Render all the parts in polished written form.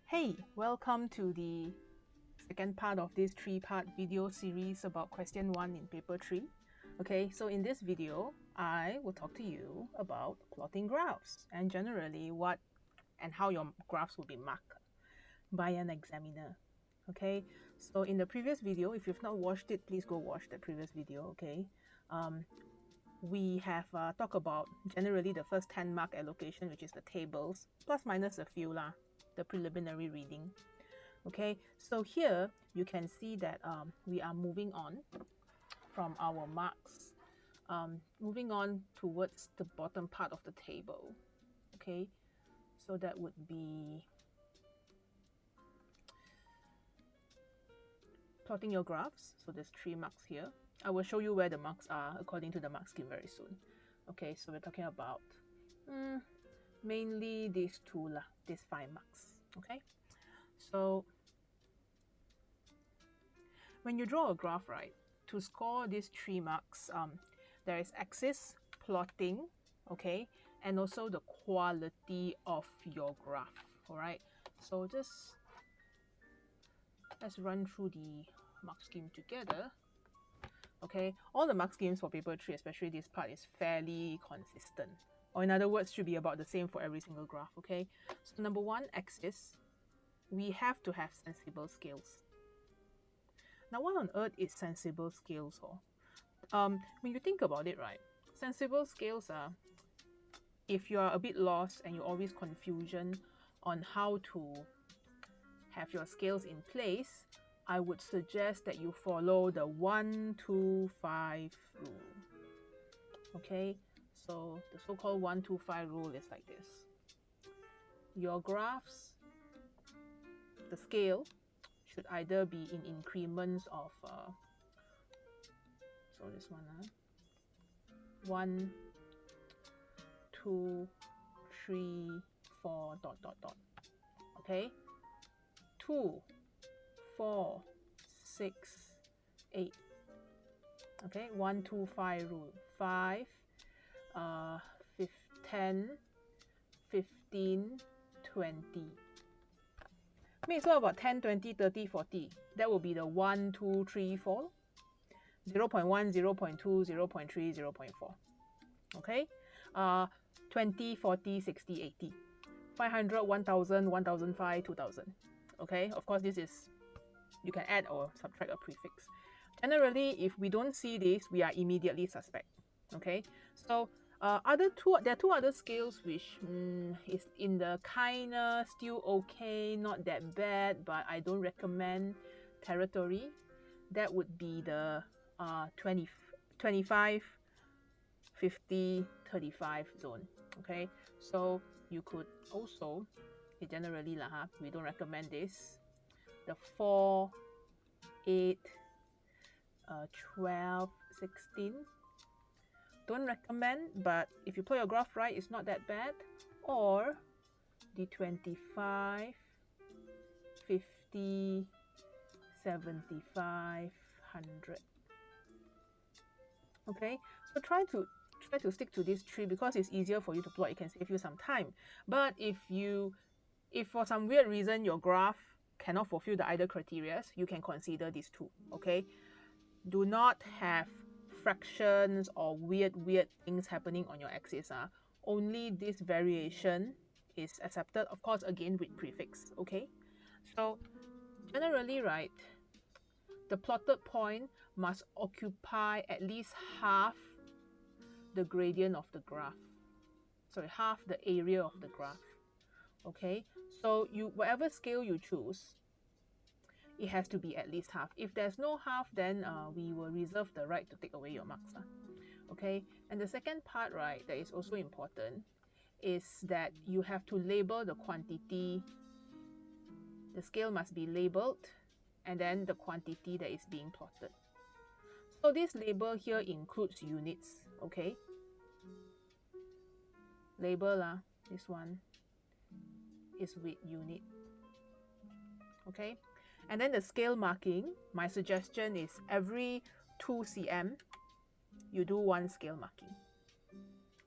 Hey, welcome to the second part of this three-part video series about question 1 in paper 3. Okay, so in this video, I will talk to you about plotting graphs and generally what and how your graphs will be marked by an examiner. Okay, so in the previous video, if you've not watched it, please go watch the previous video. Okay, we have talked about generally the first 10 mark allocation, which is the tables, plus minus a few lah, the preliminary reading. Okay, so here you can see that we are moving on from our marks, moving on towards the bottom part of the table. Okay, so that would be plotting your graphs. So there's 3 marks here. I will show you where the marks are according to the mark scheme very soon. Okay, so we're talking about mainly these 2 lah, these 5 marks. Okay, so when you draw a graph, right, to score these 3 marks, there is axis, plotting, okay, and also the quality of your graph. All right, so just let's run through the mark scheme together. Okay, all the mark schemes for paper 3, especially this part, is fairly consistent, or in other words, should be about the same for every single graph. Okay, so number 1, axis, we have to have sensible scales. Now, what on earth is sensible scales? When you think about it, right, sensible scales are, if you are a bit lost and you're always confusion on how to have your scales in place, I would suggest that you follow the 1, 2, 5 rule. Okay, so the so-called 1, 2, 5 rule is like this. Your graphs, the scale, should either be in increments of so this one 1, 2, 3, 4 ... Okay, 2, 4, 6, 8. Okay, 1, 2, 5 rule. 5, 10, 15, 20. Okay, so about 10, 20, 30, 40. That will be the 1, 2, 3, 4. 0.1, 0.2, 0.3, 0.4. Okay, 20, 40, 60, 80. 500, 1000, 1005, 2000. Okay, of course, this is, you can add or subtract a prefix. Generally, if we don't see this, we are immediately suspect. Okay, so there are 2 other scales which is in the kinda still okay, not that bad, but I don't recommend territory. That would be the 20, 25, 50, 35 zone. Okay, so you could also, generally we don't recommend this, the 4, 8, 12, 16. Don't recommend, but if you plot your graph right, it's not that bad. Or the 25, 50, 75, 100. Okay, so try to stick to these 3 because it's easier for you to plot. It can save you some time. But if for some weird reason your graph cannot fulfill the either criteria, you can consider these 2. Okay, do not have fractions or weird things happening on your axis. Only this variation is accepted, of course, again with prefix. Okay, so generally, right, the plotted point must occupy at least half the gradient of the graph. Sorry, half the area of the graph. Okay, so whatever scale you choose, it has to be at least half. If there's no half, then we will reserve the right to take away your marks. Okay, and the second part, right, that is also important is that you have to label the quantity. The scale must be labeled, and then the quantity that is being plotted. So this label here includes units. Okay, label this one is with unit. Okay, and then the scale marking, my suggestion is every 2 cm you do 1 scale marking.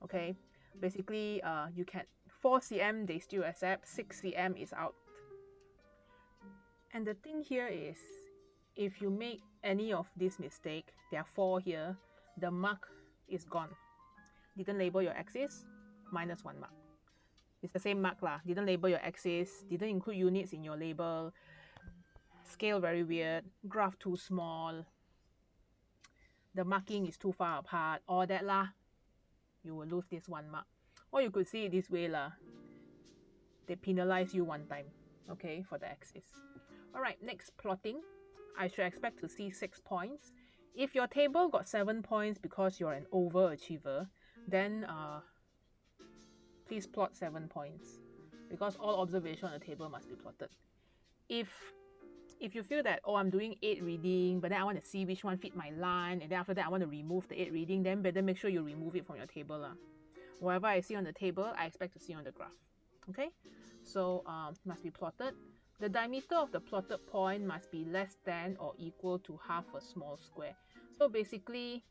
Okay, basically you can 4 cm they still accept, 6 cm is out. And the thing here is, if you make any of this mistake, there are 4 here, the mark is gone. Didn't label your axis, minus 1 mark. It's the same mark lah. Didn't label your axis, didn't include units in your label, scale very weird, graph too small, the marking is too far apart, all that lah. You will lose this 1 mark. Or you could see it this way lah. They penalize you 1 time, okay, for the axis. Alright, next, plotting. I should expect to see 6 points. If your table got 7 points because you're an overachiever, then please plot 7 points, because all observation on the table must be plotted. If you feel that, oh, I'm doing 8 reading, but then I want to see which one fit my line, and then after that I want to remove the 8 reading, then better make sure you remove it from your table lah. Whatever I see on the table, I expect to see on the graph. Okay, so must be plotted. The diameter of the plotted point must be less than or equal to half a small square. So basically,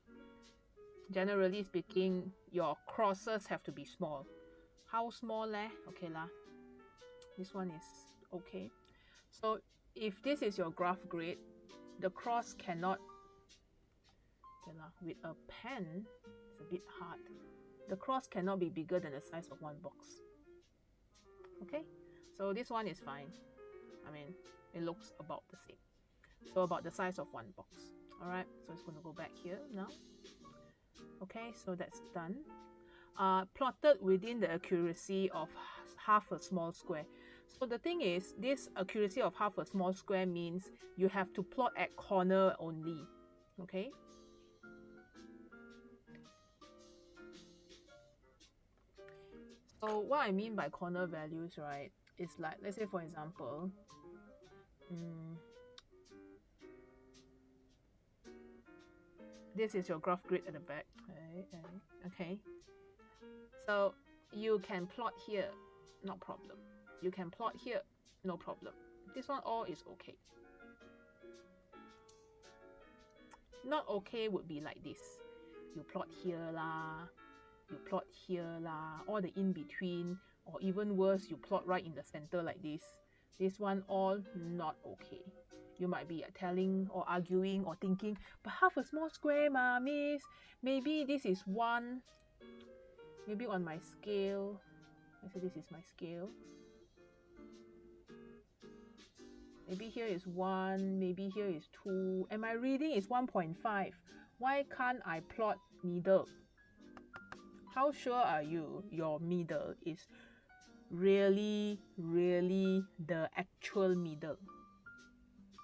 generally speaking, your crosses have to be small. How small leh? Okay lah. This one is okay. So if this is your graph grid, the cross cannot, okay lah, with a pen, it's a bit hard. The cross cannot be bigger than the size of 1 box. Okay, so this one is fine. I mean, it looks about the same. So about the size of 1 box. Alright, so it's going to go back here now. Okay, so that's done. Plotted within the accuracy of half a small square. So the thing is, this accuracy of half a small square means you have to plot at corner only. Okay. So what I mean by corner values, right, is like, let's say for example, this is your graph grid at the back. Okay. So you can plot here, no problem. You can plot here, no problem. This one all is okay. Not okay would be like this. You plot here lah, you plot here lah, or the in-between, or even worse, you plot right in the center like this. This one all not okay. You might be telling or arguing or thinking, but half a small square ma, miss. Maybe this is 1. Maybe on my scale, let's say this is my scale. Maybe here is 1, maybe here is 2, and my reading is 1.5. Why can't I plot middle? How sure are you your middle is really the actual middle?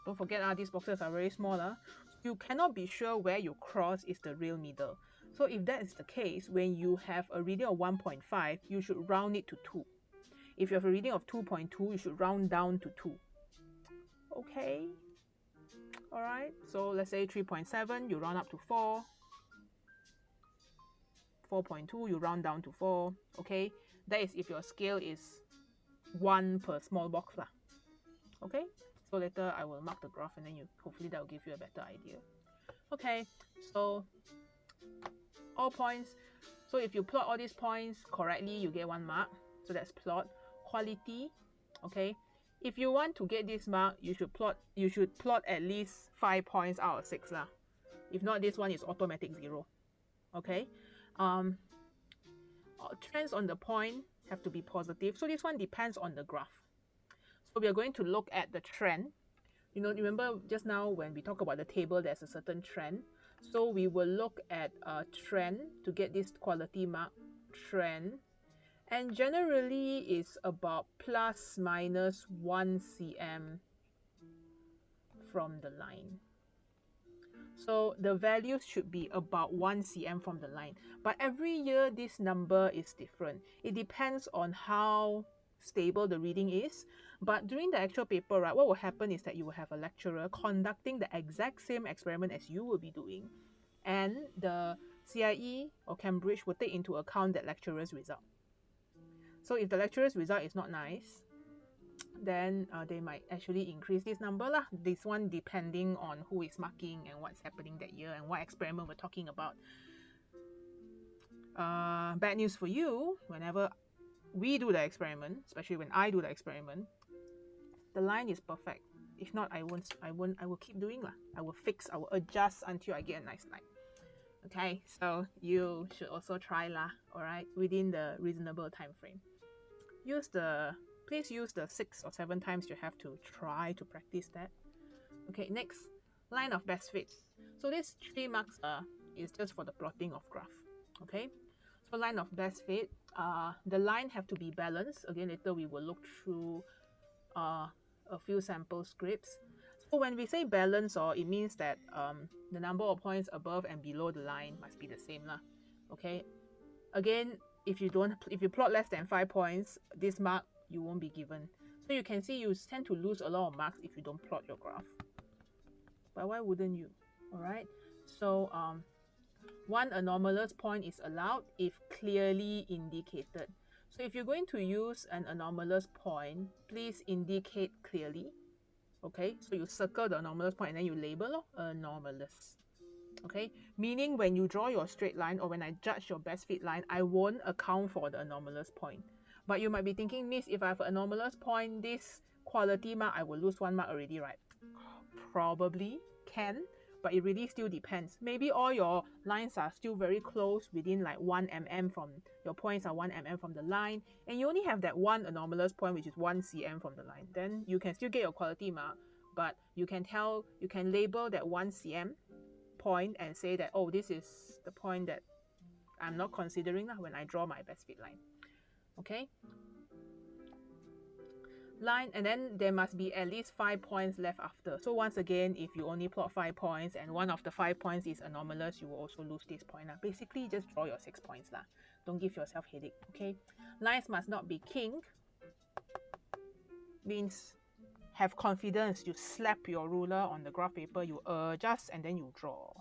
Don't forget, these boxes are very small. You cannot be sure where you cross is the real middle. So if that is the case, when you have a reading of 1.5, you should round it to 2. If you have a reading of 2.2, you should round down to 2. Okay. Alright, so let's say 3.7, you round up to 4. 4.2, you round down to 4. Okay, that is if your scale is 1 per small box lah. Okay, so later I will mark the graph and then hopefully that will give you a better idea. Okay, so all points. So if you plot all these points correctly, you get 1 mark. So that's plot. Quality. Okay, if you want to get this mark, you should plot at least 5 points out of 6 lah. If not, this one is automatic 0. Okay. Trends on the point have to be positive. So this one depends on the graph. So we are going to look at the trend. You know, remember just now when we talk about the table, there's a certain trend. So we will look at a trend to get this quality mark, trend. And generally is about plus minus 1 cm from the line. So the values should be about 1 cm from the line. But every year this number is different. It depends on how stable the reading is. But during the actual paper, right, what will happen is that you will have a lecturer conducting the exact same experiment as you will be doing. And the CIE or Cambridge will take into account that lecturer's result. So if the lecturer's result is not nice, then they might actually increase this number lah. This one depending on who is marking and what's happening that year and what experiment we're talking about. Bad news for you, whenever we do the experiment, especially when I do the experiment, the line is perfect. If not, I will keep doing lah. I will fix, I will adjust until I get a nice line. Okay, so you should also try lah, alright, within the reasonable time frame. Please use the 6 or 7 times you have to try to practice that. Okay, next, line of best fit. So this 3 marks is just for the plotting of graph. Okay, so line of best fit, the line have to be balanced. Again, later we will look through a few sample scripts. So when we say balance, it means that the number of points above and below the line must be the same lah. Okay, again, if you plot less than 5 points, this mark you won't be given. So you can see you tend to lose a lot of marks if you don't plot your graph. But why wouldn't you? Alright, so one anomalous point is allowed if clearly indicated. So if you're going to use an anomalous point, please indicate clearly. Okay, so you circle the anomalous point and then you label anomalous. Okay, meaning when you draw your straight line or when I judge your best fit line, I won't account for the anomalous point. But you might be thinking, Miss, if I have an anomalous point, this quality mark, I will lose 1 mark already, right? Probably can, but it really still depends. Maybe all your lines are still very close, within like 1 mm from, your points are 1 mm from the line, and you only have that one anomalous point, which is 1 cm from the line. Then you can still get your quality mark, but you can label that 1 cm point and say that, oh, this is the point that I'm not considering when I draw my best fit line. Okay, line, and then there must be at least 5 points left after. So once again, if you only plot 5 points and one of the 5 points is anomalous, you will also lose this point lah. Basically, just draw your 6 points lah. Don't give yourself headache. Okay, lines must not be kink. Means have confidence. You slap your ruler on the graph paper, you adjust, and then you draw.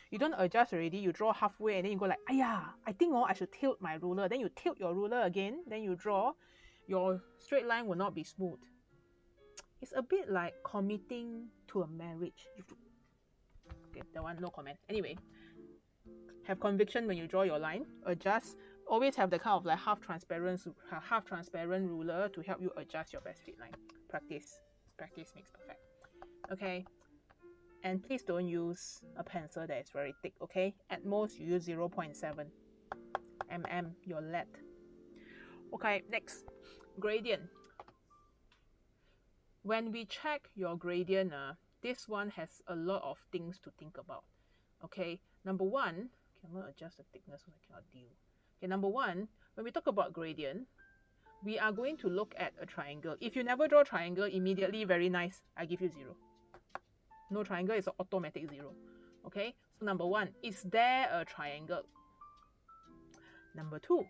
You don't adjust already, you draw halfway and then you go like, "Ayah, I think I should tilt my ruler." Then you tilt your ruler again, then you draw. Your straight line will not be smooth. It's a bit like committing to a marriage. Okay, that one, no comment. Anyway, have conviction when you draw your line. Adjust. Always have the kind of like half transparent ruler to help you adjust your best fit line. Practice makes perfect. Okay. And please don't use a pencil that is very thick, okay? At most, you use 0.7 mm, your lead. Okay, next, gradient. When we check your gradient, this one has a lot of things to think about, okay? Number one, I'm going to adjust the thickness so I cannot deal. Okay, number one, when we talk about gradient, we are going to look at a triangle. If you never draw triangle, immediately, very nice, I give you 0. No triangle is an automatic 0. Okay, so number one, is there a triangle? Number two,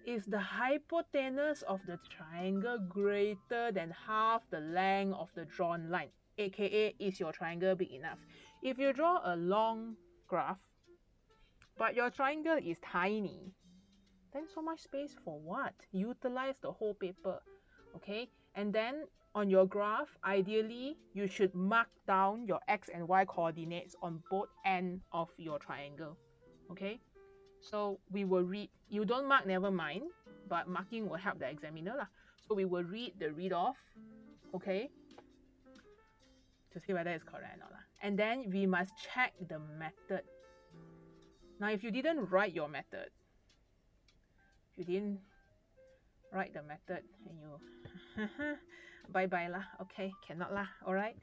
is the hypotenuse of the triangle greater than half the length of the drawn line? AKA, is your triangle big enough? If you draw a long graph, but your triangle is tiny, then so much space for what? Utilize the whole paper. Okay, and then on your graph, ideally, you should mark down your x and y coordinates on both ends of your triangle. Okay, so we will read. You don't mark, never mind, but marking will help the examiner lah. So we will read the read off, okay, to see whether it's correct or not lah. And then we must check the method. Now, if you didn't write your method, and you bye-bye lah, okay, cannot lah, alright?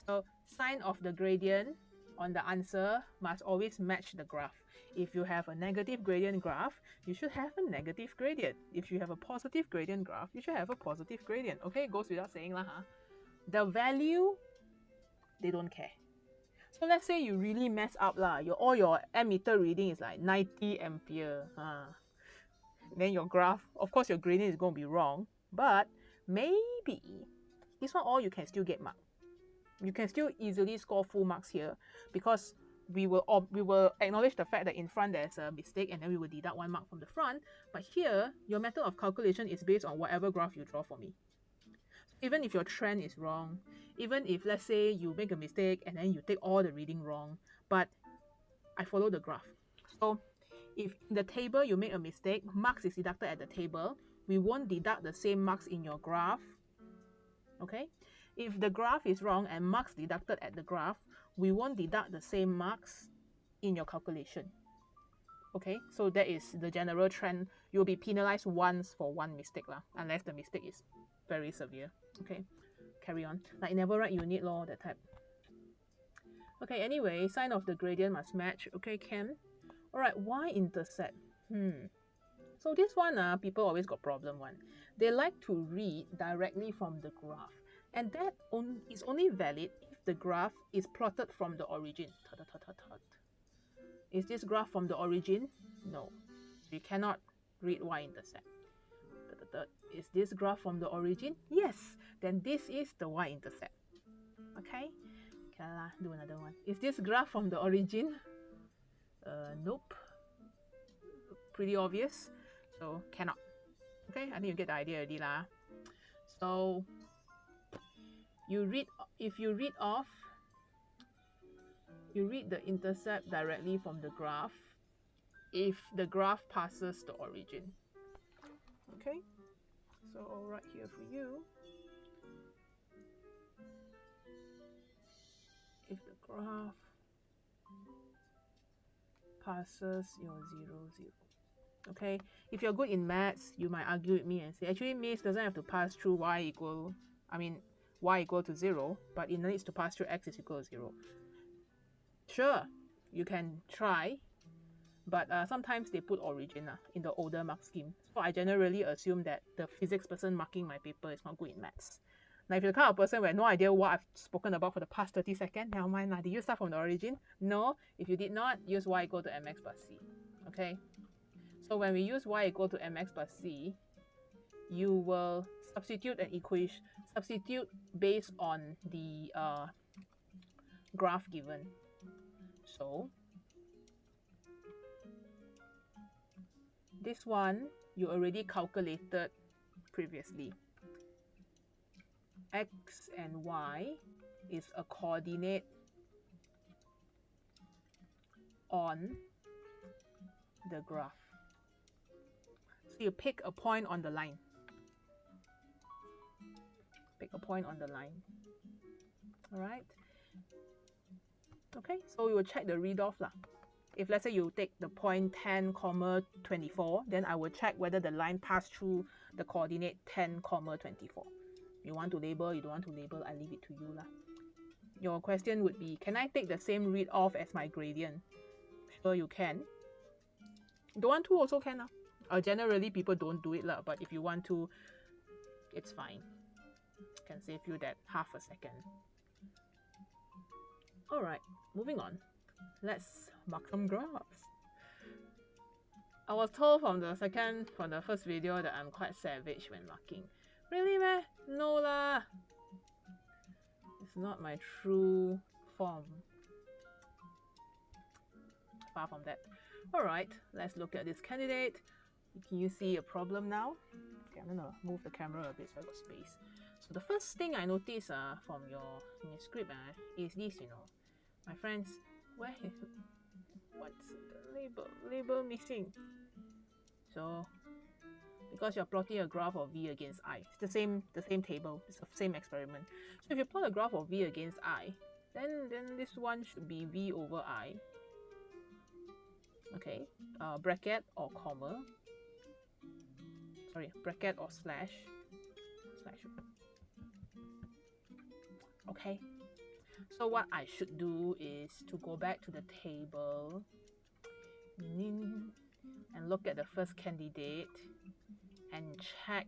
So, sign of the gradient on the answer must always match the graph. If you have a negative gradient graph, you should have a negative gradient. If you have a positive gradient graph, you should have a positive gradient. Okay, it goes without saying lah, huh? The value, they don't care. So let's say you really mess up lah, all your ammeter reading is like 90 ampere. Then your graph, of course your gradient is going to be wrong, but maybe this one all you can still get marked. You can still easily score full marks here because we will acknowledge the fact that in front there's a mistake and then we will deduct 1 mark from the front. But here, your method of calculation is based on whatever graph you draw for me. Even if your trend is wrong, even if let's say you make a mistake and then you take all the reading wrong, but I follow the graph. So if in the table you make a mistake, marks is deducted at the table, we won't deduct the same marks in your graph. Okay? If the graph is wrong and marks deducted at the graph, we won't deduct the same marks in your calculation. Okay, so that is the general trend. You'll be penalized once for one mistake unless the mistake is very severe. Okay, carry on. Like never write unit law, that type. Okay, anyway, sign of the gradient must match. Okay, can. Alright, y-intercept. So this one, people always got problem one. They like to read directly from the graph. And that is only valid if the graph is plotted from the origin. Is this graph from the origin? No. You cannot read y-intercept. Is this graph from the origin? Yes. Then this is the y-intercept. Okay? Do another one. Is this graph from the origin? Nope. Pretty obvious. So cannot. Okay, I think you get the idea already lah. So if you read the intercept directly from the graph if the graph passes the origin. Okay, so I'll write here for you. If the graph passes your 0, 0. Okay, if you're good in maths, you might argue with me and say, actually, miss doesn't have to pass through y equal to 0, but it needs to pass through x is equal to 0. Sure, you can try, but sometimes they put origin in the older mark scheme. So I generally assume that the physics person marking my paper is not good in maths. Now, if you're the kind of person who has no idea what I've spoken about for the past 30 seconds, never mind, did you start from the origin? No, if you did not, use y equal to mx plus c. Okay? So when we use y equal to mx plus c, you will substitute an equation, substitute based on the graph given. So this one you already calculated previously. X and y is a coordinate on the graph. So you pick a point on the line. Pick a point on the line. Alright. Okay, so we will check the read off lah. If let's say you take the point 10, 24, then I will check whether the line passed through the coordinate 10, 24. You want to label, you don't want to label, I leave it to you lah. Your question would be, can I take the same read off as my gradient? Sure, you can. Don't want to also can lah. Generally people don't do it lah, but if you want to, it's fine. Can save you that half a second. Alright, moving on. Let's mark some graphs. I was told from the first video that I'm quite savage when marking. Really meh? No lah. It's not my true form. Far from that. Alright, let's look at this candidate. Can you see a problem now? Okay, I'm gonna move the camera a bit so I got space. So the first thing I noticed from your script is this, my friends, what's the label missing? So because you're plotting a graph of v against I, it's the same table, it's the same experiment. So if you plot a graph of v against I, then this one should be v over I. Okay, bracket or comma, sorry, bracket or slash. Okay, so what I should do is to go back to the table and look at the first candidate and check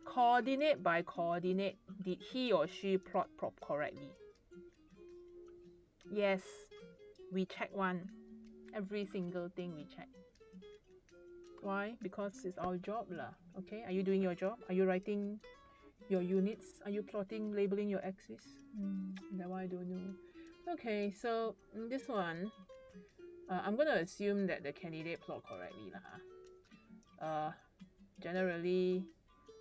coordinate by coordinate, did he or she plot correctly? Yes, we check one. Every single thing we check. Why? Because it's our job lah. Okay, are you doing your job? Are you writing your units? Are you plotting, labeling your axis? That one I don't know. Okay, so this one, I'm gonna assume that the candidate plot correctly lah. Generally,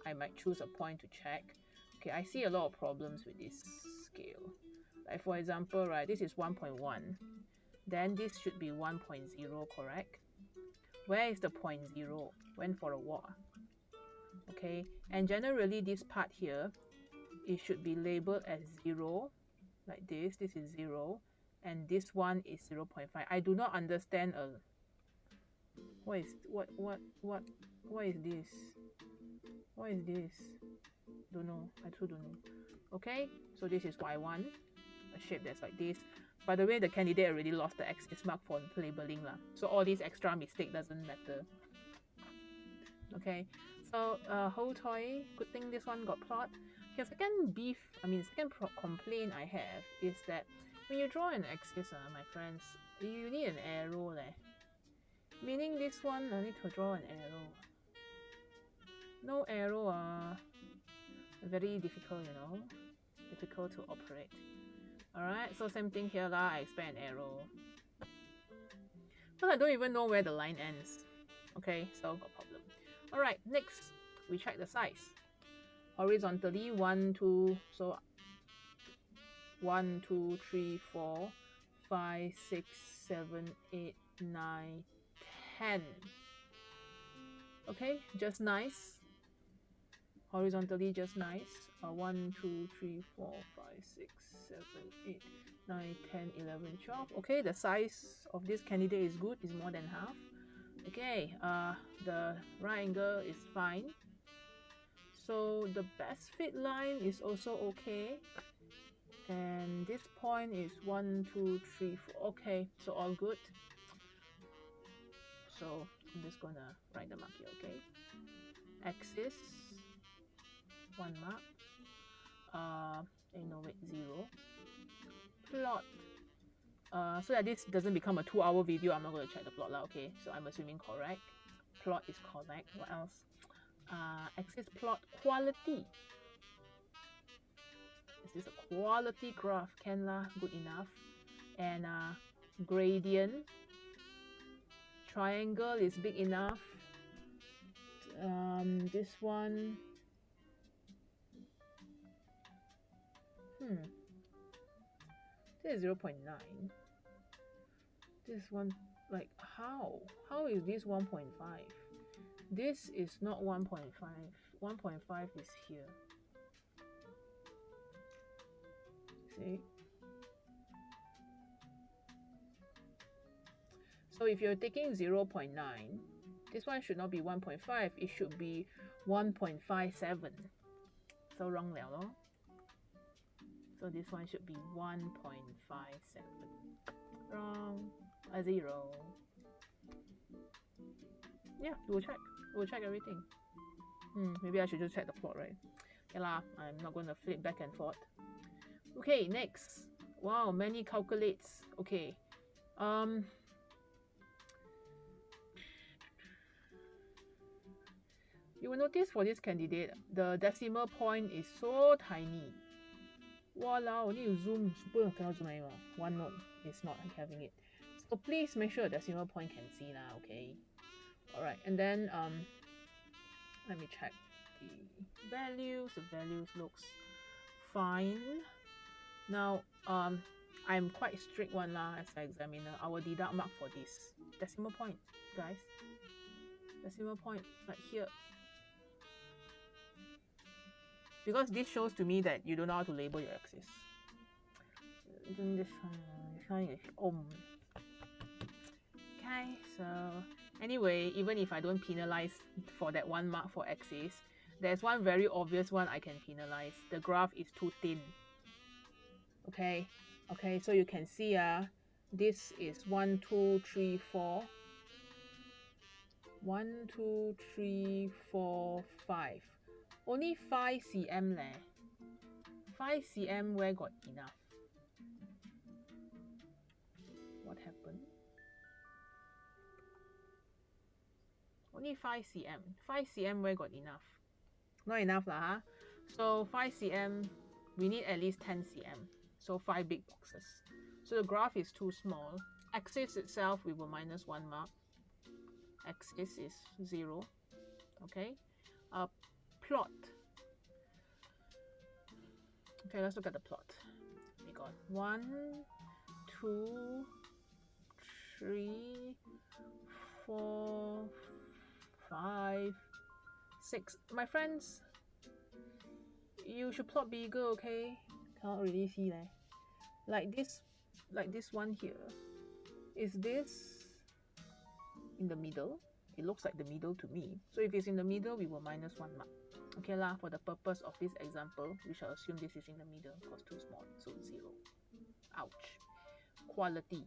I might choose a point to check. Okay, I see a lot of problems with this scale. Like for example, right, this is 1.1. Then this should be 1.0, correct? Where is the 0.0? Went for a walk. Okay, and generally this part here it should be labeled as 0, like this. This is 0, and this one is 0.5. I do not understand what is this? What is this? Don't know. I too don't know. Okay, so this is y1, a shape that's like this. By the way, the candidate already lost the axis mark for labeling lah. So all these extra mistake doesn't matter. Okay, so whole toy. Good thing this one got plot. Okay, second complaint I have is that when you draw an axis, my friends, you need an arrow leh. Meaning this one I need to draw an arrow. No arrow very difficult, you know. Difficult to operate. Alright, so same thing here lah, I expect an arrow. But I don't even know where the line ends. Okay, so got problem. Alright, next we check the size. Horizontally 1, 2, so 1, 2, 3, 4, 5, 6, 7, 8, 9, 10. Okay, just nice. Horizontally just nice. 1, 2, 3, 4, 5, 6, 7, 8, 9, 10, 11, 12. Okay, the size of this candidate is good, is more than half. Okay, the right angle is fine. So the best fit line is also okay. And this point is 1, 2, 3, 4. Okay, so all good. So I'm just gonna write the mark here, okay? Axis, 1 mark. No wait, 0. Plot. So that this doesn't become a 2-hour video, I'm not going to check the plot lah, okay? So I'm assuming correct. Plot is correct. What else? Axis plot quality. Is this a quality graph? Can lah, good enough. And gradient. Triangle is big enough. This one. This is 0.9. This one, like, how? How is this 1.5? This is not 1.5. 1.5 is here. See? So if you're taking 0.9, this one should not be 1.5. It should be 1.57. So wrong liao lor. So this one should be 1.57. Wrong. A 0. Yeah, we'll check. We'll check everything. Maybe I should just check the plot, right? Okay lah, I'm not going to flip back and forth. Okay, next. Wow, many calculates. Okay. You will notice for this candidate, the decimal point is so tiny. Walao, need to zoom. Super cannot zoom anymore. One note is not having it. So please make sure the decimal point can see now, okay? Alright, and then let me check the values. The values looks fine. Now I'm quite strict one lah as an examiner. I will deduct mark for this. Decimal point, guys. Decimal point right here. Because this shows to me that you don't know how to label your axis. This one is okay, so anyway, even if I don't penalize for that 1 mark for axis, there's one very obvious one I can penalize. The graph is too thin. Okay, so you can see this is 1, 2, 3, 4. 1, 2, 3, 4, 5. Only 5 cm leh. 5 cm where got enough? What happened? Only 5 cm. 5 cm where got enough? Not enough lah, huh? So 5 cm, we need at least 10 cm. So 5 big boxes. So the graph is too small. Axis itself, we will minus 1 mark. Axis is 0. Okay. Plot. Okay, let's look at the plot. We got 1, 2, 3, 4, 5, 6. My friends, You should plot bigger, okay? Can't really see leh. Like this one here. Is this in the middle? It looks like the middle to me. So if it's in the middle, we will minus 1 mark. Okay lah, for the purpose of this example, we shall assume this is in the middle because too small, so 0. Ouch. Quality.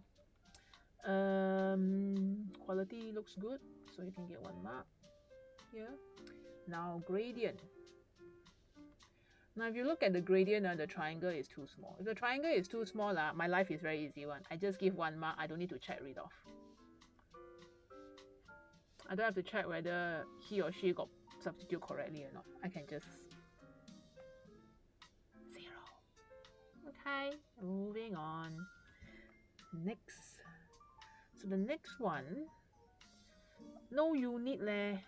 Quality looks good, so you can get 1 mark here. Now gradient. Now if you look at the gradient, the triangle is too small. If the triangle is too small, my life is very easy one. I just give 1 mark. I don't need to check read off. I don't have to check whether he or she got substitute correctly or not. I can just 0. Okay, moving on. Next. So the next one, no unit leh.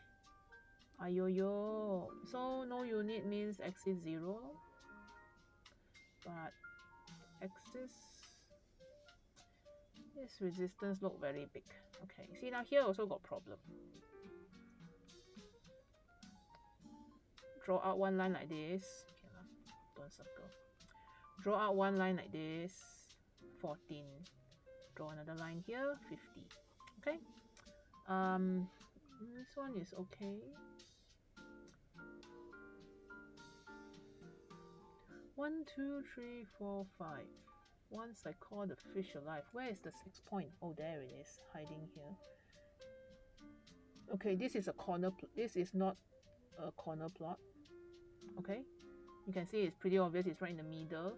Ayoyo. So no unit means x is 0. But axis, this resistance look very big. Okay, see now here also got problem. Draw out one line like this. Okay, don't circle. Draw out one line like this. 14. Draw another line here. 50. Okay. This one is okay. 1, 2, 3, 4, 5. Once I call the fish alive. Where is the 6 point? Oh, there it is, hiding here. Okay, this is a corner. This is not a corner plot. Okay, you can see it's pretty obvious. It's right in the middle.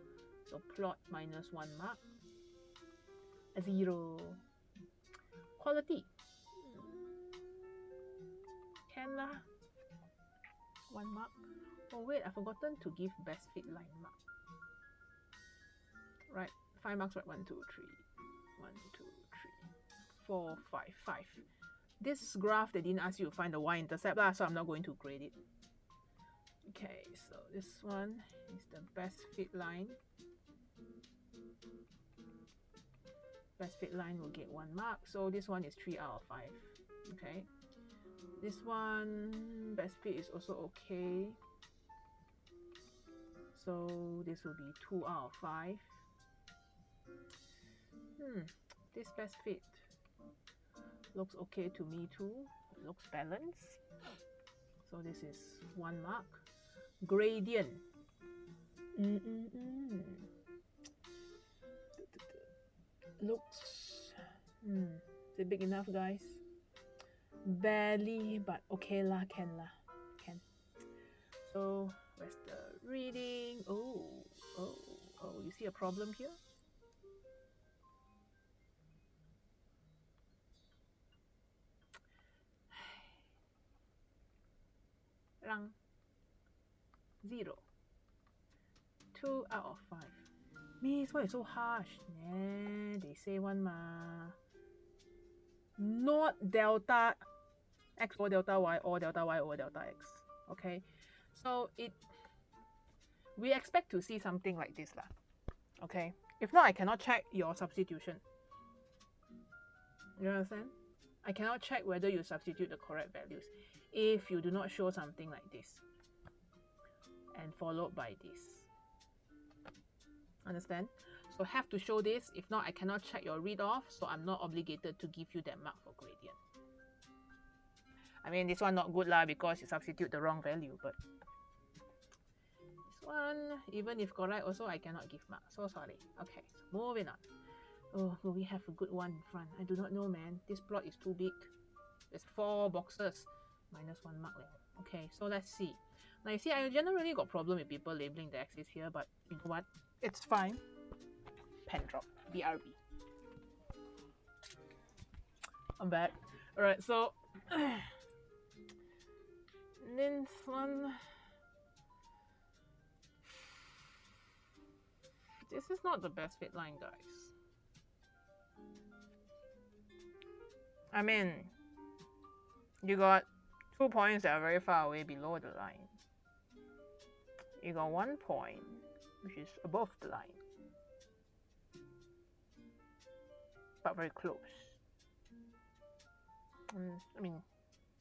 So plot minus 1 mark. 0. Quality. Can lah. 1 mark. Oh wait, I've forgotten to give best fit line mark. Right, 5 marks, right? 1, 2, 3. 1, 2, 3, 4, 5, 5. This graph, they didn't ask you to find the y-intercept, so I'm not going to grade it. Okay, so this one is the best fit line. Best fit line will get 1 mark. So this one is 3 out of 5. Okay. This one, best fit is also okay. So this will be 2 out of 5. This best fit looks okay to me too. It looks balanced. So this is 1 mark. Gradient. Looks. Is it big enough, guys? Barely, but okay lah, can lah, can. So where's the reading? Oh, you see a problem here? Rang. 0. 2 out of 5. Miss, why is so harsh? Nah, they say one ma. Not delta x or delta y or delta y over delta x. Okay, so we expect to see something like this lah. Okay, if not, I cannot check your substitution. You understand? I cannot check whether you substitute the correct values if you do not show something like this and followed by this. Understand? So have to show this. If not, I cannot check your read off, so I'm not obligated to give you that mark for gradient. I mean, this one not good lah because you substitute the wrong value, but this one, even if correct also, I cannot give mark. So sorry. Okay, so moving on. Oh, will we have a good one in front? I do not know, man. This plot is too big. There's 4 boxes. Minus 1 mark. Okay, so let's see. Now you see, I generally got problem with people labeling the axis here, but you know what? It's fine. Pen drop. BRB. I'm back. Alright, so this one. This is not the best fit line, guys. I mean, you got 2 points that are very far away below the line. You got 1 point which is above the line, but very close. I mean,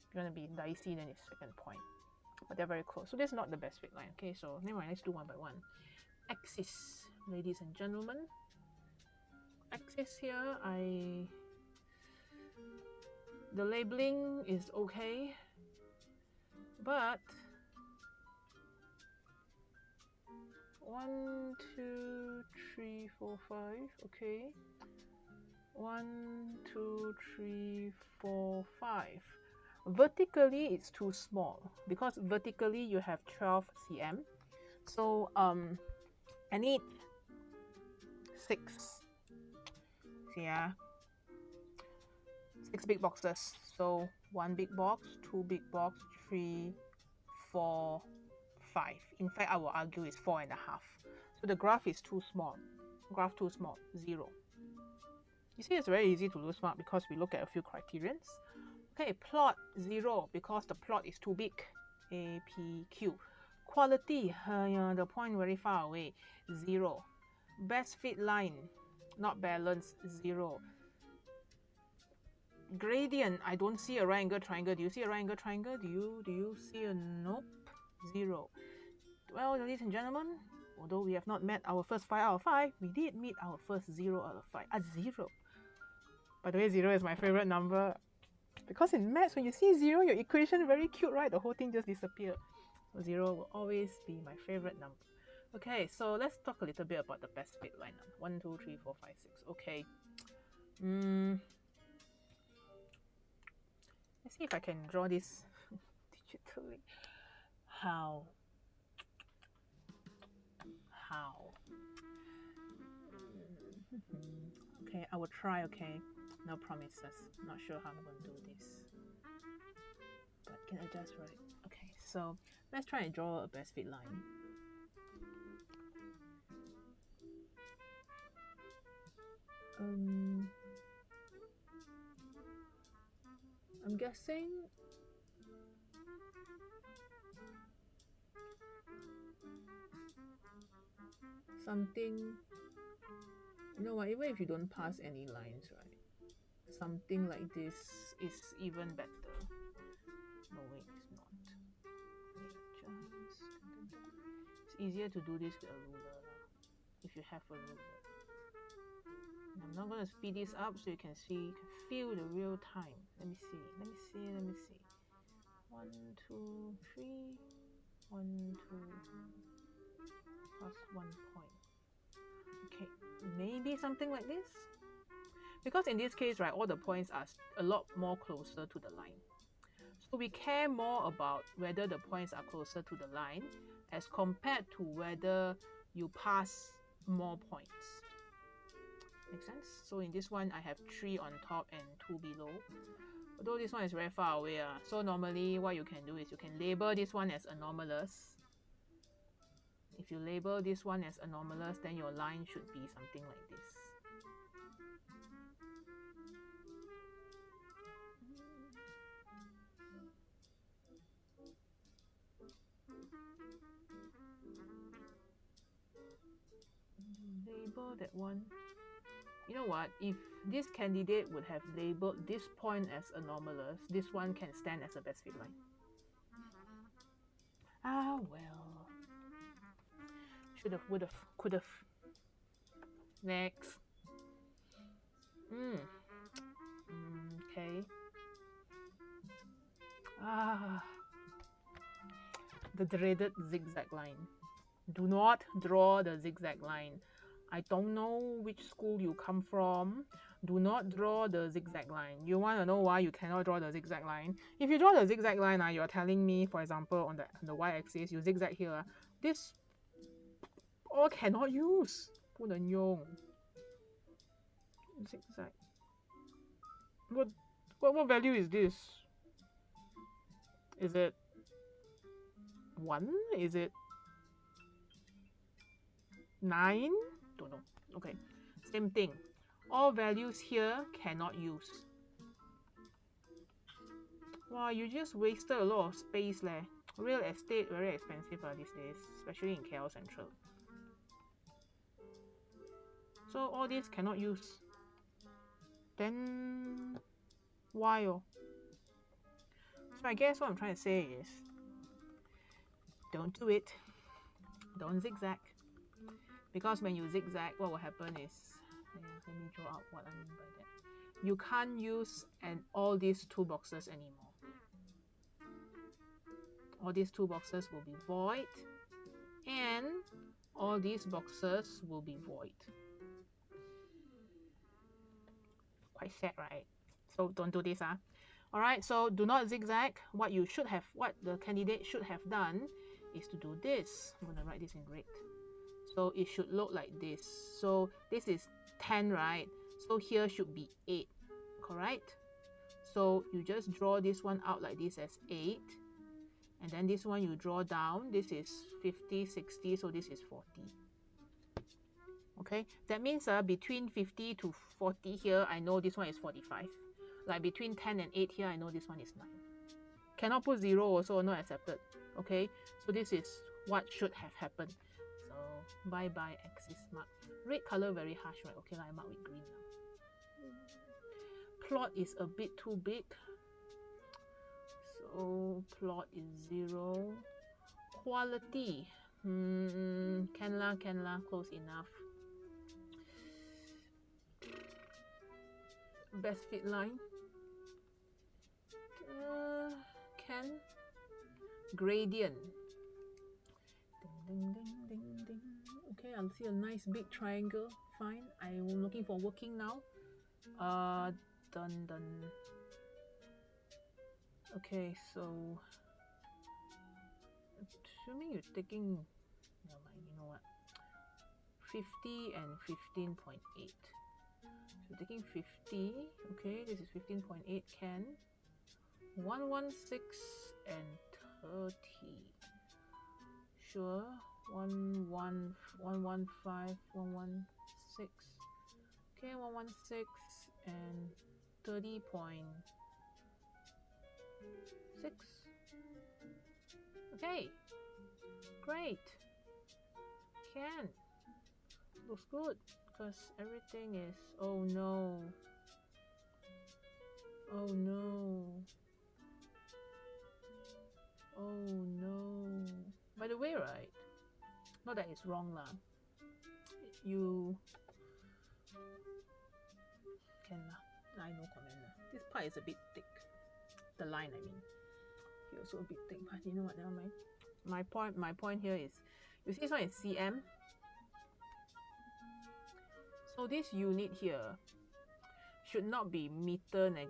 if you're gonna be dicey, then it's 2nd point. but they're very close. So this is not the best fit line. Okay, so never mind, let's do one by one. Axis, ladies and gentlemen. Axis here, the labeling is okay, but 1, 2, 3, 4, 5, okay. 1, 2, 3, 4, 5. Vertically, it's too small because vertically you have 12 cm. So I need 6. See, yeah, 6 big boxes. So 1 big box, 2 big box, 3, 4, 5. In fact, I will argue it's 4.5. So the graph is too small. Graph too small, 0. You see, it's very easy to lose mark because we look at a few criterions. Okay, plot 0 because the plot is too big. A, P, Q. Quality, the point very far away, 0. Best fit line, not balanced, 0. Gradient, I don't see a right angle triangle. Do you see a right angle triangle? Do you see a nope? 0. Well, ladies and gentlemen, although we have not met our first 5 out of 5, we did meet our first 0 out of 5. A 0. By the way, 0 is my favorite number. Because in maths, when you see 0, your equation very cute, right? The whole thing just disappeared. 0 will always be my favorite number. Okay, so let's talk a little bit about the best fit line. 1, 2, 3, 4, 5, 6. Okay. Let's see if I can draw this digitally. How? Okay, I will try, okay? No promises. Not sure how I'm going to do this. But can adjust for it. Okay, so let's try and draw a best fit line. I'm guessing something, you know what, even if you don't pass any lines, right? Something like this is even better. No, wait, it's not. It's easier to do this with a ruler if you have a ruler. I'm not going to speed this up so you can see, you can feel the real time. Let me see. 1, 2, 3, 1, 2, plus 1 point. Okay, maybe something like this. Because in this case, right, all the points are a lot more closer to the line. So we care more about whether the points are closer to the line as compared to whether you pass more points. Make sense? So in this one, I have 3 on top and 2 below. Although this one is very far away. So normally what you can do is you can label this one as anomalous. If you label this one as anomalous, then your line should be something like this. Label that one. You know what? If this candidate would have labeled this point as anomalous, this one can stand as a best fit line. Ah, well. Should have, would have, could have. Next. Okay. The dreaded zigzag line. Do not draw the zigzag line. I don't know which school you come from. Do not draw the zigzag line. You want to know why you cannot draw the zigzag line? If you draw the zigzag line, you're telling me, for example, on the y-axis, you zigzag here. This all cannot use. 不能用. Zigzag. What value is this? Is it 1? Is it 9? Don't know. Okay, same thing. All values here cannot use. Wow, you just wasted a lot of space leh. Real estate very expensive these days, especially in KL Central. So all these cannot use. Then why? So I guess what I'm trying to say is, Don't do it. Don't zigzag. Because when you zigzag, what will happen is, let me draw out what I mean by that. You can't use all these two boxes anymore. All these two boxes will be void, and all these boxes will be void. Quite sad, right? So don't do this, huh? All right, so do not zigzag. What the candidate should have done is to do this. I'm gonna write this in red. So it should look like this. So this is 10, right? So here should be 8, correct? So you just draw this one out like this as 8. And then this one you draw down. This is 50, 60, so this is 40. Okay, that means between 50 to 40 here, I know this one is 45. Like between 10 and 8 here, I know this one is 9. Cannot put 0 also, not accepted. Okay, so this is what should have happened. So bye-bye axis mark. Red color very harsh, right? Okay, I mark with green now. Plot is a bit too big. So plot is 0. Quality. Can la, close enough. Best fit line. Can. Gradient. Ding, ding, ding, ding, ding. Okay, I'll see a nice big triangle. Fine. I'm looking for working now. Done. Okay, so assuming you're taking, never mind, you know what, 50 and 15.8. So taking 50, okay, this is 15.8 can, 116 and 30. Sure, 115, 116. Okay, 116 and 30.6. Okay, great. Can. Looks good because everything is, oh no. Oh no. Oh no. By the way, right? Not that it's wrong lah. You can lah. I no comment lah. This part is a bit thick. The line, I mean. Here also a bit thick, but you know what? Never mind. My point here is, you see this one is cm. So this unit here should not be meter -1.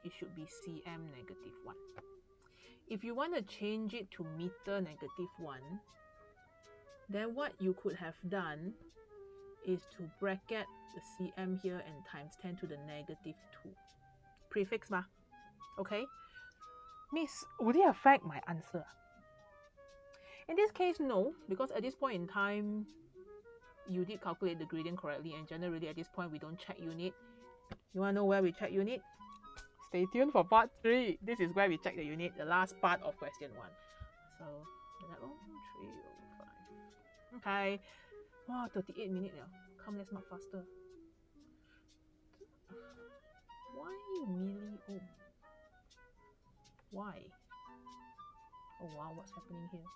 It should be cm -1. If you want to change it to meter -1, then what you could have done is to bracket the cm here and times 10 to the -2. Prefix ma. Okay? Miss, would it affect my answer? In this case, no, because at this point in time, you did calculate the gradient correctly, and generally at this point, we don't check unit. You want to know where we check unit? Stay tuned for part 3. This is where we check the unit, the last part of question 1. So, 3 over 5. Okay. Wow, 38 minutes now. Come, let's mark faster. Why milliohm? Why? Oh wow, what's happening here?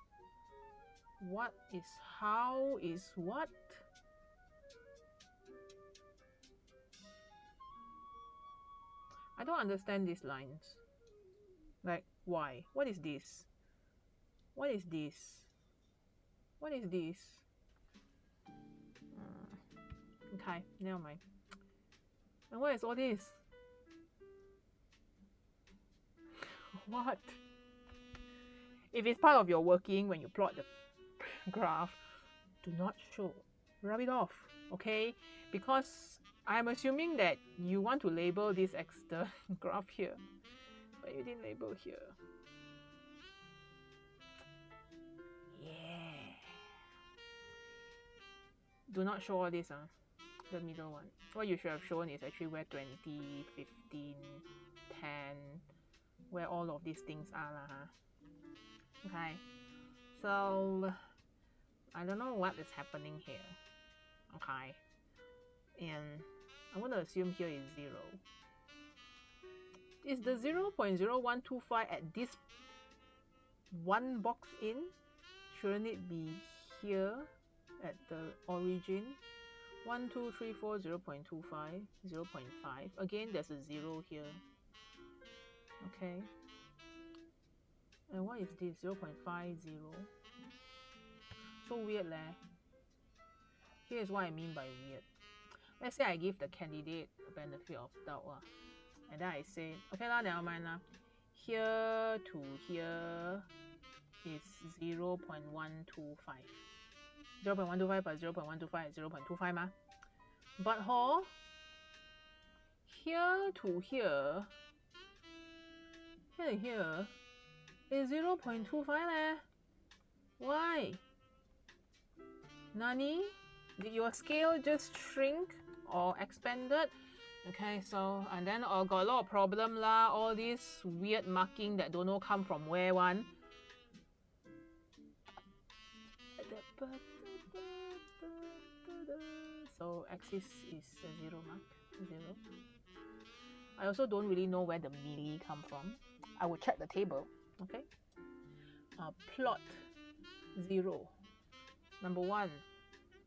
What is, how is what? I don't understand these lines. Like, why? What is this? What is this? What is this? Okay, never mind. And what is all this? What? If it's part of your working when you plot the graph, do not show. Rub it off, okay? Because I'm assuming that you want to label this extra graph here, but you didn't label here. Yeah. Do not show all this, the middle one. What you should have shown is actually where 20, 15, 10, where all of these things are. Okay, so I don't know what is happening here. Okay, and I'm going to assume here is 0. Is the 0.0125 at this one box in? Shouldn't it be here at the origin? 1, 2, 3, 4, 0.25, 0.5. Again, there's a 0 here. Okay. And what is this? 0.50. So weird leh. Here's what I mean by weird. Let's say I give the candidate a benefit of doubt. And then I say, okay lah, never mind lah. Here to here is 0.125. 0.125 plus 0.125 is 0.25 ma. But here to here is 0.25 leh. Why? Nani? Did your scale just shrink or expanded? Okay, so and then got a lot of problem lah. All this weird marking that don't know come from where one. So axis is a 0 mark. 0. I also don't really know where the milli come from. I will check the table. Okay. Plot 0. Number 1,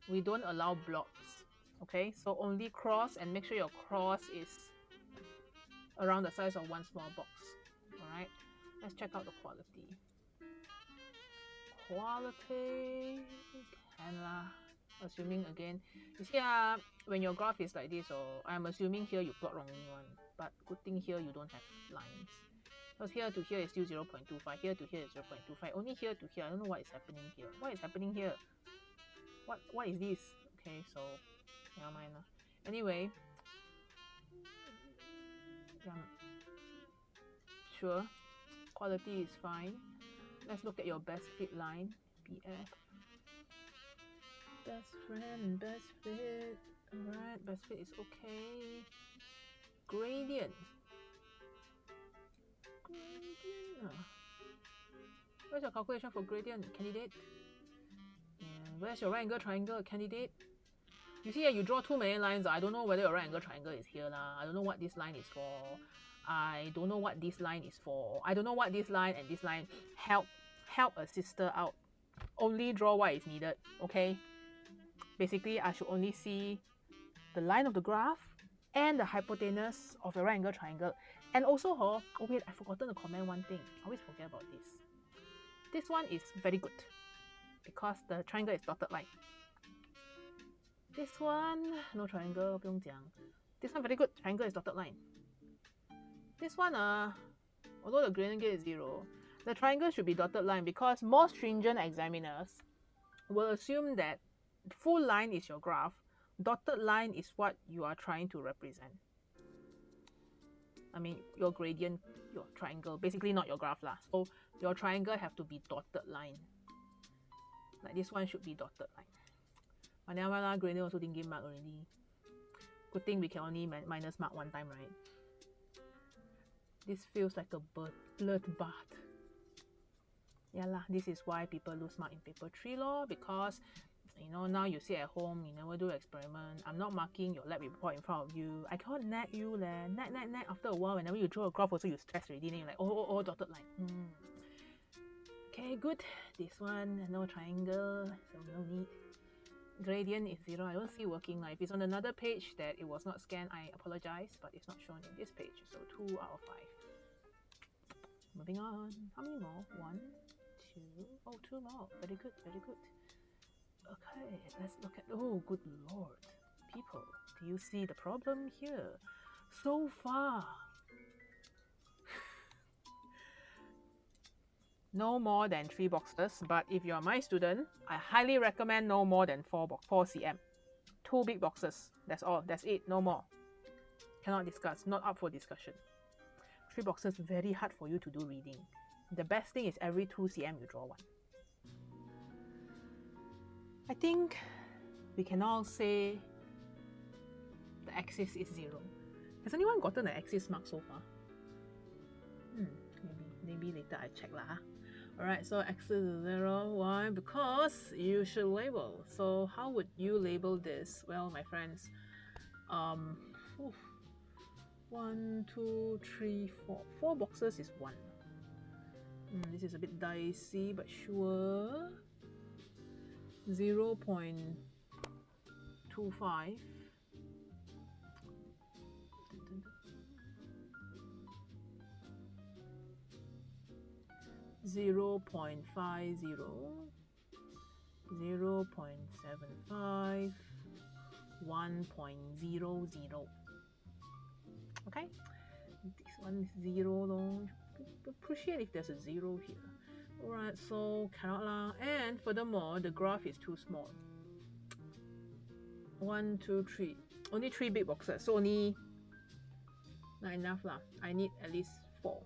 we don't allow blocks. Okay, so only cross, and make sure your cross is around the size of one small box. Alright, let's check out the quality. Quality, can lah. Assuming again, you see when your graph is like this, or I'm assuming here you plot wrongly one, but good thing here you don't have lines. Because here to here is still 0.25, here to here is 0.25, only here to here, I don't know what is happening here. What is happening here? What is this? Okay, so never mind lah. Anyway, sure, quality is fine. Let's look at your best fit line, BF. Best friend, best fit. Alright, best fit is okay. Gradient. Where's your calculation for gradient, candidate? Where's your right angle triangle, candidate? You see, you draw too many lines. I don't know whether your right angle triangle is here lah. I don't know what this line is for. I don't know what this line is for. I don't know what this line and this line. Help a sister out. Only draw what is needed, okay? Basically, I should only see the line of the graph and the hypotenuse of the right angle triangle. And also, oh wait, I forgotten to comment one thing. I always forget about this. This one is very good because the triangle is dotted line. This one, no triangle, 不用讲. This one very good, triangle is dotted line. This one, although the gradient gate is 0, the triangle should be dotted line because more stringent examiners will assume that full line is your graph, dotted line is what you are trying to represent. I mean, your gradient, your triangle, basically not your graph lah. So your triangle have to be dotted line. Like this one should be dotted line. But never mind, gradient also didn't give mark already. Good thing we can only minus mark one time, right? This feels like a bloodbath. Yeah lah, this is why people lose mark in paper 3 law, because you know, now you sit at home, you never do experiment. I'm not marking your lab report in front of you. I can't nag you leh. Nag. After a while, whenever you draw a graph also you stress already, then you're like, oh, dotted line. Okay, good. This one, no triangle, so no need. Gradient is 0. I don't see working. If it's on another page that it was not scanned, I apologize, but it's not shown in this page. So 2 out of 5. Moving on. How many more? 1, 2. Oh, 2 more. Very good, very good. Okay, let's look at... Oh, good lord. People, do you see the problem here? So far. No more than 3 boxes, but if you're my student, I highly recommend no more than 4 cm. 2 big boxes. That's all. That's it. No more. Cannot discuss. Not up for discussion. 3 boxes, very hard for you to do reading. The best thing is every 2 cm you draw one. I think we can all say the axis is 0. Has anyone gotten an axis mark so far? Maybe later I check lah. Alright, so axis is 0. Why? Because you should label. So how would you label this? Well, my friends, 1, 2, 3, 4. 4 boxes is 1. This is a bit dicey, but sure. 0.25, 0.50, 0.75, 1.00. Okay, this one is 0 though. Appreciate if there's a 0 here. Alright, so cannot lah. And furthermore, the graph is too small. 1, 2, 3. Only 3 big boxes, so only not enough lah. I need at least 4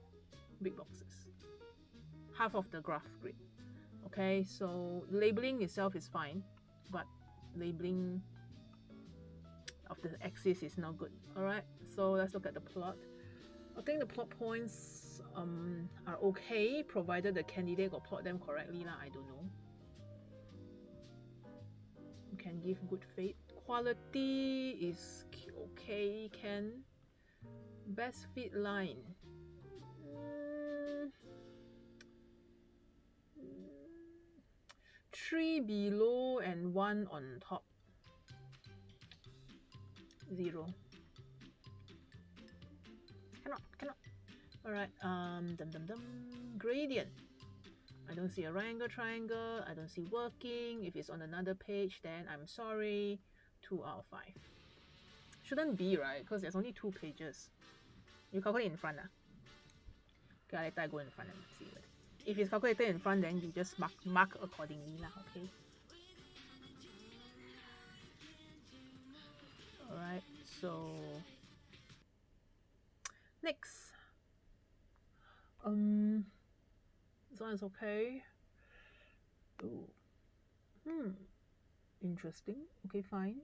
big boxes. Half of the graph grid. Okay, so labeling itself is fine, but labeling of the axis is not good. Alright, so let's look at the plot. I think the plot points are okay, provided the candidate got plot them correctly lah. I don't know. You can give good faith. Quality is okay, can. Best fit line. 3 below and 1 on top. 0. Cannot. Alright, gradient. I don't see a triangle. I don't see working. If it's on another page, then I'm sorry. 2 out of 5. Shouldn't be, right? Because there's only 2 pages. You calculate in front, Okay, later I go in front and see it. If it's calculated in front, then you just mark accordingly lah, okay? Alright, so next. This one is okay. Oh. Interesting. Okay, fine.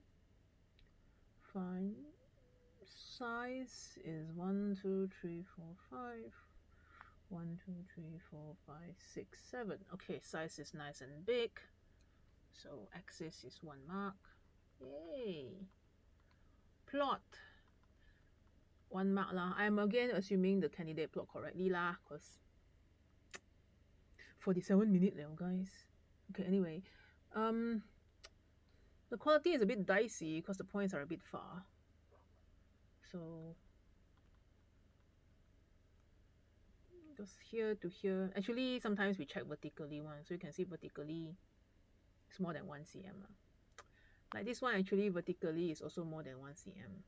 Size is 1, 2, 3, 4, 5. 1, 2, 3, 4, 5, 6, 7. Okay, size is nice and big. So axis is 1 mark. Yay. Plot. 1 mark lah. I'm again assuming the candidate plot correctly lah, because 47 minutes now, guys. Okay, anyway. The quality is a bit dicey because the points are a bit far. So just here to here. Actually, sometimes we check vertically one, so you can see vertically it's more than 1 cm. Like this one, actually vertically is also more than 1 cm.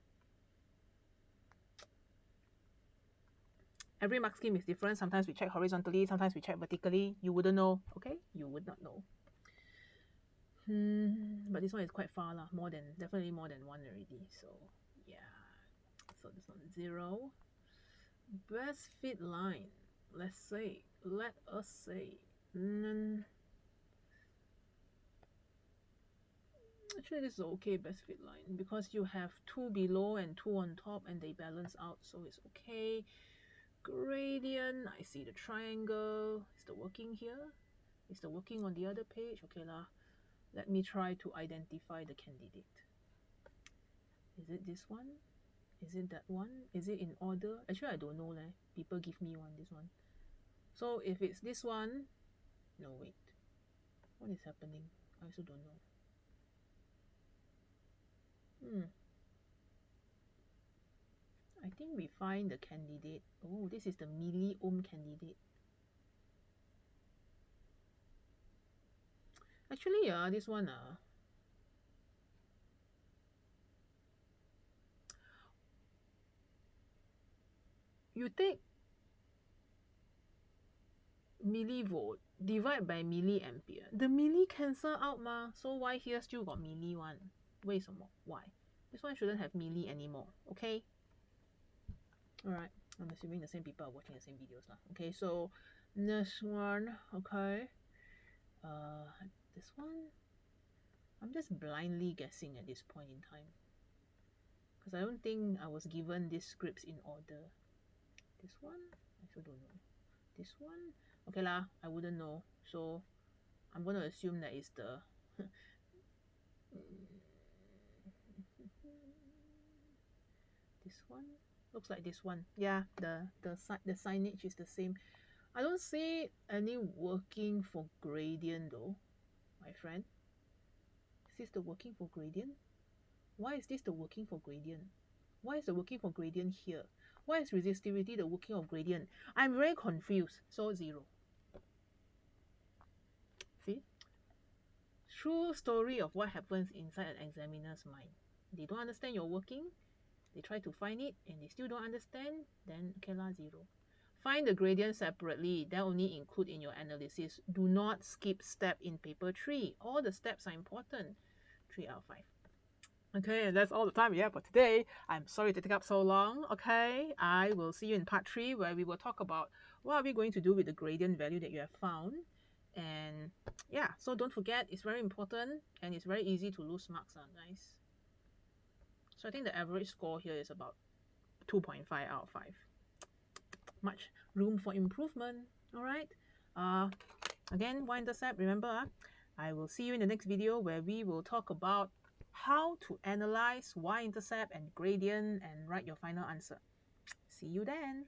Every mark scheme is different. Sometimes we check horizontally, sometimes we check vertically. You wouldn't know, okay? You would not know. But this one is quite far lah. Definitely more than 1 already. So yeah. So this one 0. Best fit line. Let us say. Actually, this is okay, best fit line, because you have 2 below and 2 on top, and they balance out, so it's okay. Gradient. I see the triangle. Is the working here? Is the working on the other page? Okay lah. Let me try to identify the candidate. Is it this one? Is it that one? Is it in order? Actually, I don't know leh. People give me this one. So if it's this one, no wait. What is happening? I also don't know. I think we find the candidate. Oh, this is the milliohm candidate. Actually, this one, you take millivolt, divide by milliampere. The milli cancel out ma, so why here still got milli one? 为什么? Why? This one shouldn't have milli anymore, okay? Alright, I'm assuming the same people are watching the same videos now. Okay, so next one, okay. This one, I'm just blindly guessing at this point in time, because I don't think I was given these scripts in order. This one, I also don't know. This one, okay lah, I wouldn't know, so I'm going to assume that it's the this one. Looks like this one. Yeah, the signage is the same. I don't see any working for gradient though, my friend. Is this the working for gradient? Why is this the working for gradient? Why is the working for gradient here? Why is resistivity the working of gradient? I'm very confused. So 0. See? True story of what happens inside an examiner's mind. They don't understand your working. They try to find it and they still don't understand. Then okay lah, 0. Find the gradient separately. That only include in your analysis. Do not skip step in paper 3. All the steps are important. 3 out of 5. Okay, and that's all the time we have for today. I'm sorry to take up so long. Okay, I will see you in part 3 where we will talk about what are we going to do with the gradient value that you have found. And yeah, so don't forget, it's very important and it's very easy to lose marks, guys. So I think the average score here is about 2.5 out of 5. Much room for improvement. All right. Again, y-intercept, remember, I will see you in the next video where we will talk about how to analyze y-intercept and gradient and write your final answer. See you then.